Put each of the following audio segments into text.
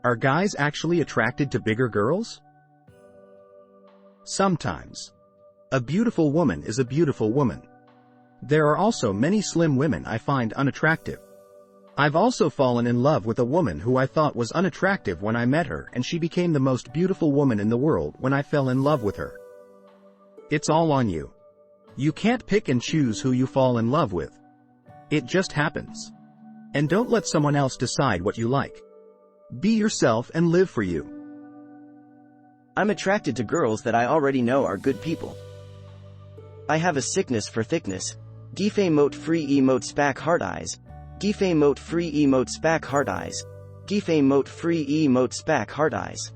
Are guys actually attracted to bigger girls? Sometimes. A beautiful woman is a beautiful woman. There are also many slim women I find unattractive. I've also fallen in love with a woman who I thought was unattractive when I met her, and she became the most beautiful woman in the world when I fell in love with her. It's all on you. You can't pick and choose who you fall in love with. It just happens. And don't let someone else decide what you like. Be yourself and live for you. I'm attracted to girls that I already know are good people. I have a sickness for thickness. Gif emote free emote spac heart eyes. Gif emote free emote spac heart eyes. Gif emote free emote spac heart eyes.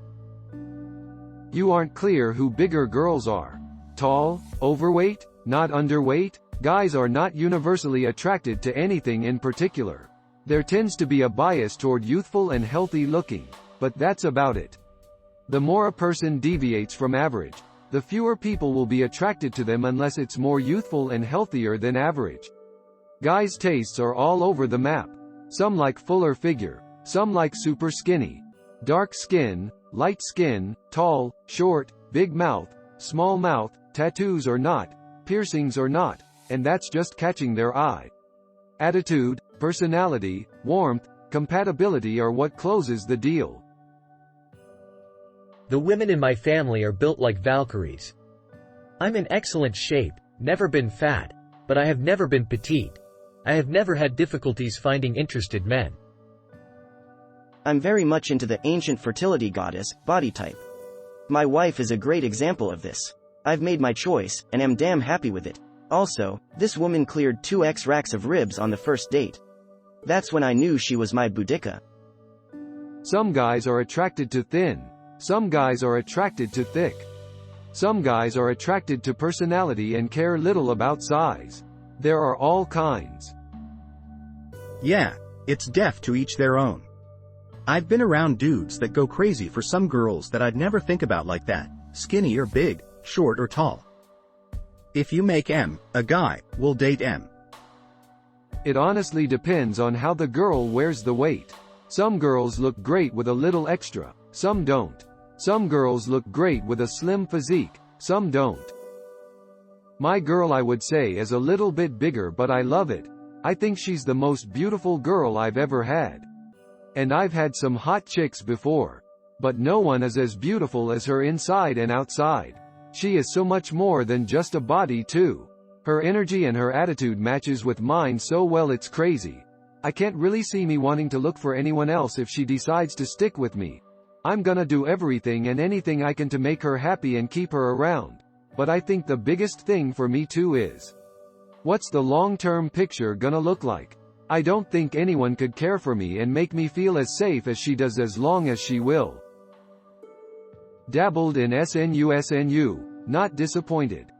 You aren't clear who bigger girls are. Tall, overweight, not underweight? Guys are not universally attracted to anything in particular. There tends to be a bias toward youthful and healthy looking, but that's about it. The more a person deviates from average, the fewer people will be attracted to them unless it's more youthful and healthier than average. Guys' tastes are all over the map. Some like fuller figure, some like super skinny. Dark skin, light skin, tall, short, big mouth, small mouth, tattoos or not, piercings or not, and that's just catching their eye. Attitude, personality, warmth, compatibility are what closes the deal. The women in my family are built like Valkyries. I'm in excellent shape, never been fat, but I have never been petite. I have never had difficulties finding interested men. I'm very much into the ancient fertility goddess, body type. My wife is a great example of this. I've made my choice, and am damn happy with it. Also, this woman cleared 2x racks of ribs on the first date. That's when I knew she was my boudica. Some guys are attracted to thin. Some guys are attracted to thick. Some guys are attracted to personality and care little about size. There are all kinds. Yeah, it's deaf to each their own. I've been around dudes that go crazy for some girls that I'd never think about like that, skinny or big, short or tall. If you make M, a guy will date M. It honestly depends on how the girl wears the weight. Some girls look great with a little extra, some don't. Some girls look great with a slim physique, some don't. My girl I would say is a little bit bigger, but I love it. I think she's the most beautiful girl I've ever had. And I've had some hot chicks before. But no one is as beautiful as her inside and outside. She is so much more than just a body too. Her energy and her attitude matches with mine so well it's crazy. I can't really see me wanting to look for anyone else if she decides to stick with me. I'm gonna do everything and anything I can to make her happy and keep her around. But I think the biggest thing for me too is, what's the long-term picture gonna look like? I don't think anyone could care for me and make me feel as safe as she does as long as she will. Dabbled in SNU, not disappointed.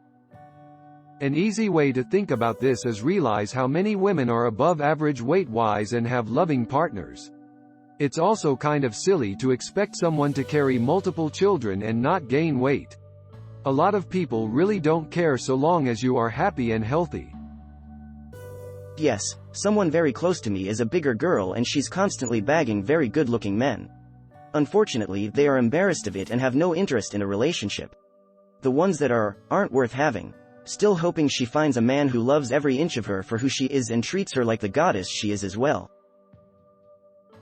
An easy way to think about this is realize how many women are above average weight-wise and have loving partners. It's also kind of silly to expect someone to carry multiple children and not gain weight. A lot of people really don't care so long as you are happy and healthy. Yes, someone very close to me is a bigger girl and she's constantly bagging very good-looking men. Unfortunately, they are embarrassed of it and have no interest in a relationship. The ones that aren't worth having. Still hoping she finds a man who loves every inch of her for who she is and treats her like the goddess she is as well.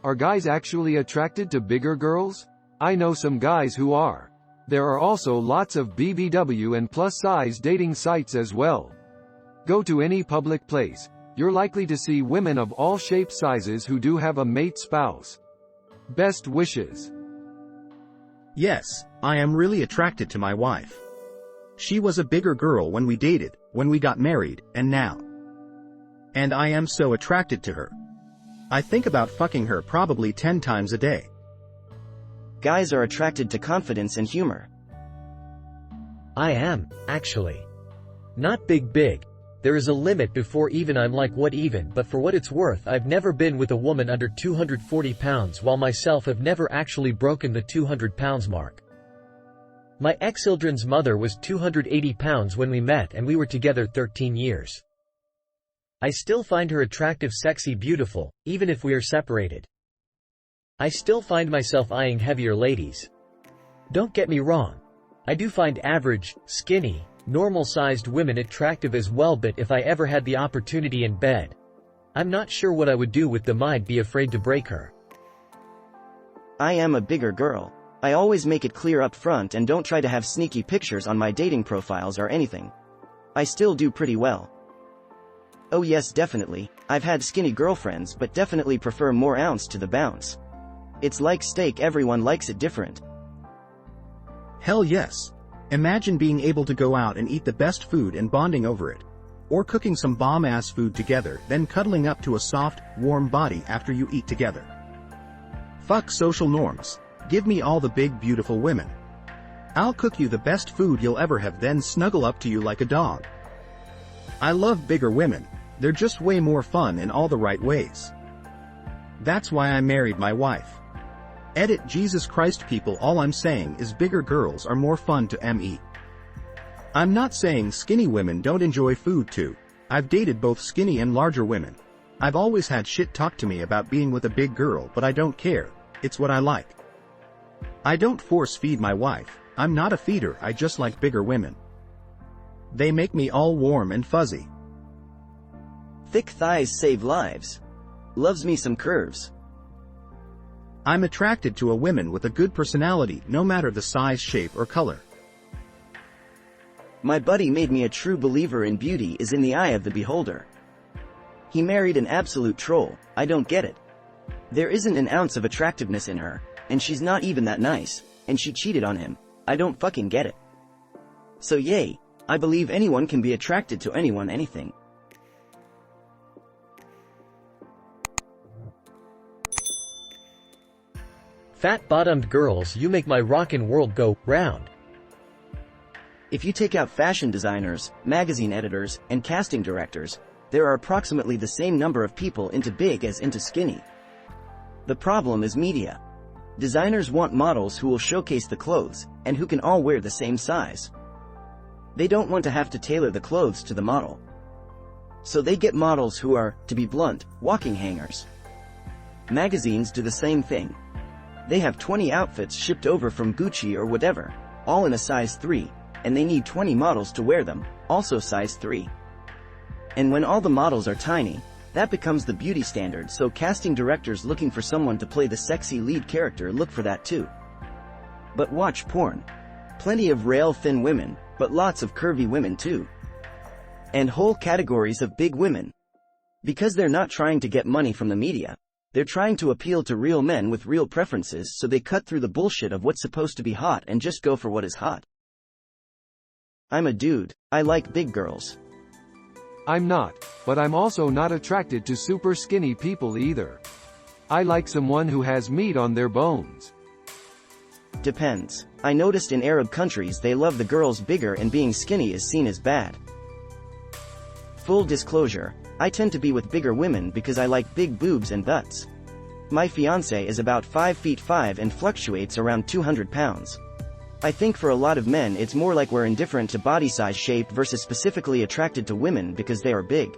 Are guys actually attracted to bigger girls? I know some guys who are. There are also lots of BBW and plus-size dating sites as well. Go to any public place. You're likely to see women of all shapes, sizes who do have a mate spouse. Best wishes. Yes, I am really attracted to my wife. She was a bigger girl when we dated, when we got married, and now. And I am so attracted to her. I think about fucking her probably 10 times a day. Guys are attracted to confidence and humor. I am, actually. Not big. There is a limit before even I'm like what even, but for what it's worth I've never been with a woman under 240 pounds while myself have never actually broken the 200 pounds mark. My ex-Ildren's mother was 280 pounds when we met and we were together 13 years. I still find her attractive, sexy, beautiful, even if we are separated. I still find myself eyeing heavier ladies. Don't get me wrong. I do find average, skinny, normal-sized women attractive as well, but if I ever had the opportunity in bed, I'm not sure what I would do with them. I'd be afraid to break her. I am a bigger girl. I always make it clear up front and don't try to have sneaky pictures on my dating profiles or anything. I still do pretty well. Oh yes, definitely, I've had skinny girlfriends but definitely prefer more ounce to the bounce. It's like steak, everyone likes it different. Hell yes. Imagine being able to go out and eat the best food and bonding over it. Or cooking some bomb-ass food together, then cuddling up to a soft, warm body after you eat together. Fuck social norms. Give me all the big beautiful women. I'll cook you the best food you'll ever have, then snuggle up to you like a dog. I love bigger women. They're just way more fun in all the right ways. That's why I married my wife. Edit Jesus Christ people, all I'm saying is bigger girls are more fun to me. I'm not saying skinny women don't enjoy food too. I've dated both skinny and larger women. I've always had shit talked to me about being with a big girl, but I don't care. It's what I like. I don't force feed my wife. I'm not a feeder, I just like bigger women. They make me all warm and fuzzy. Thick thighs save lives. Loves me some curves. I'm attracted to a woman with a good personality, no matter the size, shape, or color. My buddy made me a true believer in beauty is in the eye of the beholder. He married an absolute troll. I don't get it. There isn't an ounce of attractiveness in her, and she's not even that nice, and she cheated on him. I don't fucking get it. So yay, I believe anyone can be attracted to anyone, anything. Fat-bottomed girls, you make my rockin' world go round. If you take out fashion designers, magazine editors, and casting directors, there are approximately the same number of people into big as into skinny. The problem is media. Designers want models who will showcase the clothes, and who can all wear the same size. They don't want to have to tailor the clothes to the model. So they get models who are, to be blunt, walking hangers. Magazines do the same thing. They have 20 outfits shipped over from Gucci or whatever, all in a size 3, and they need 20 models to wear them, also size 3. And when all the models are tiny, that becomes the beauty standard, so casting directors looking for someone to play the sexy lead character look for that too. But watch porn. Plenty of rail thin women, but lots of curvy women too. And whole categories of big women. Because they're not trying to get money from the media. They're trying to appeal to real men with real preferences, so they cut through the bullshit of what's supposed to be hot and just go for what is hot. I'm a dude. I like big girls. I'm not, but I'm also not attracted to super skinny people either. I like someone who has meat on their bones. Depends. I noticed in Arab countries they love the girls bigger and being skinny is seen as bad. Full disclosure, I tend to be with bigger women because I like big boobs and butts. My fiancé is about 5'5" and fluctuates around 200 pounds. I think for a lot of men it's more like we're indifferent to body size, shape versus specifically attracted to women because they are big.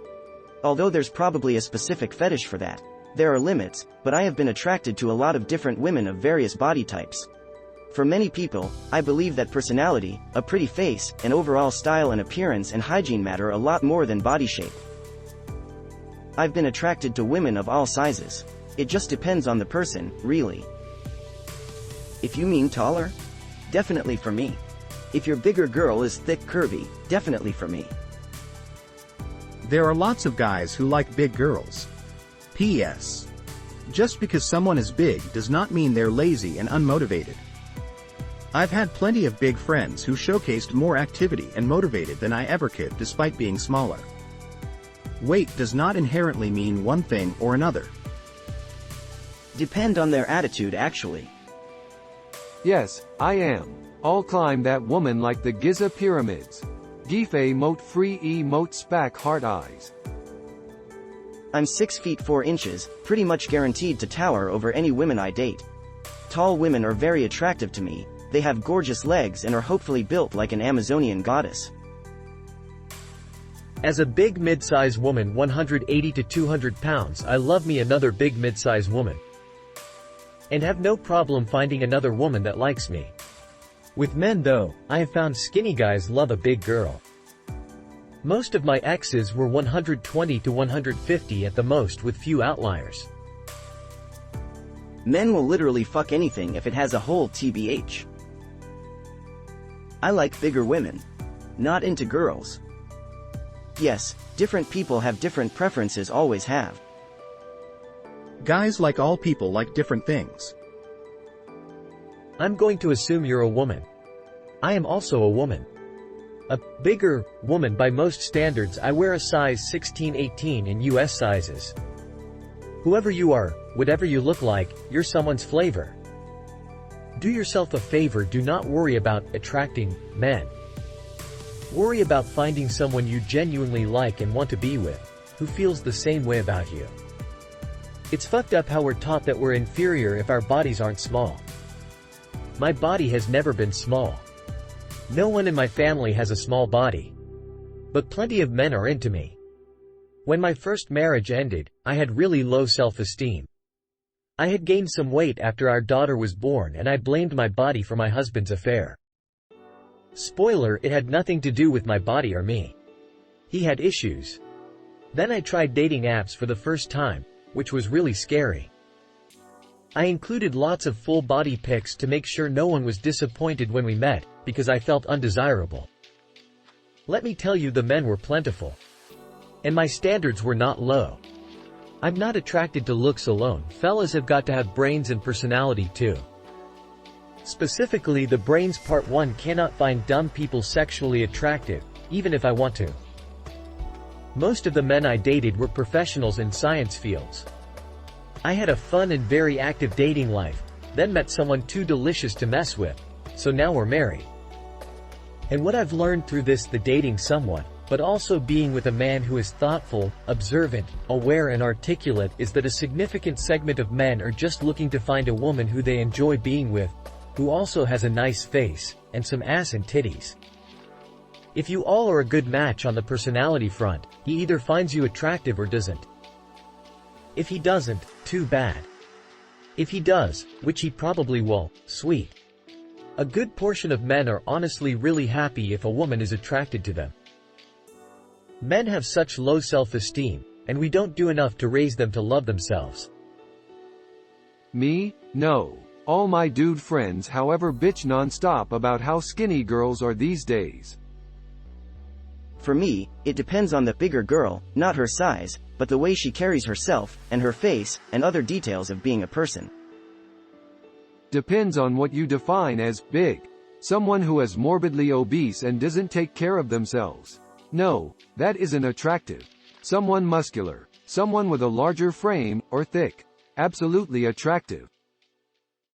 Although there's probably a specific fetish for that. There are limits, but I have been attracted to a lot of different women of various body types. For many people, I believe that personality, a pretty face, and overall style and appearance and hygiene matter a lot more than body shape. I've been attracted to women of all sizes. It just depends on the person, really. If you mean taller? Definitely for me. If your bigger girl is thick curvy, definitely for me. There are lots of guys who like big girls. P.S. Just because someone is big does not mean they're lazy and unmotivated. I've had plenty of big friends who showcased more activity and motivated than I ever could despite being smaller. Weight does not inherently mean one thing or another. Depend on their attitude actually. Yes, I am. I'll climb that woman like the Giza pyramids. Gife mote free mote spack heart eyes. I'm 6 feet 4 inches, pretty much guaranteed to tower over any women I date. Tall women are very attractive to me. They have gorgeous legs and are hopefully built like an Amazonian goddess. As a big mid-size woman 180 to 200 pounds, I love me another big mid-size woman. and have no problem finding another woman that likes me. With men though, I have found skinny guys love a big girl. Most of my exes were 120 to 150 at the most, with few outliers. Men will literally fuck anything if it has a hole, tbh. I like bigger women. Not into girls. Yes, different people have different preferences, always have. Guys like all people like different things. I'm going to assume you're a woman. I am also a woman. A bigger woman by most standards. I wear a size 16-18 in US sizes. Whoever you are, whatever you look like, you're someone's flavor. Do yourself a favor, do not worry about attracting men. Worry about finding someone you genuinely like and want to be with, who feels the same way about you. It's fucked up how we're taught that we're inferior if our bodies aren't small. My body has never been small. No one in my family has a small body. But plenty of men are into me. When my first marriage ended, I had really low self-esteem. I had gained some weight after our daughter was born, and I blamed my body for my husband's affair. Spoiler, it had nothing to do with my body or me. He had issues. Then I tried dating apps for the first time, which was really scary. I included lots of full body pics to make sure no one was disappointed when we met, because I felt undesirable. Let me tell you, the men were plentiful. And my standards were not low. I'm not attracted to looks alone, fellas have got to have brains and personality too. Specifically, the brains part. One cannot find dumb people sexually attractive, even if I want to. Most of the men I dated were professionals in science fields. I had a fun and very active dating life, then met someone too delicious to mess with, so now we're married. And what I've learned through this, the dating someone, but also being with a man who is thoughtful, observant, aware and articulate, is that a significant segment of men are just looking to find a woman who they enjoy being with, who also has a nice face, and some ass and titties. If you all are a good match on the personality front, he either finds you attractive or doesn't. If he doesn't, too bad. If he does, which he probably will, sweet. A good portion of men are honestly really happy if a woman is attracted to them. Men have such low self-esteem, and we don't do enough to raise them to love themselves. Me? No. All my dude friends however bitch non-stop about how skinny girls are these days. For me, it depends on the bigger girl, not her size, but the way she carries herself, and her face, and other details of being a person. Depends on what you define as big. Someone who is morbidly obese and doesn't take care of themselves. No, that isn't attractive. Someone muscular, someone with a larger frame, or thick. Absolutely attractive.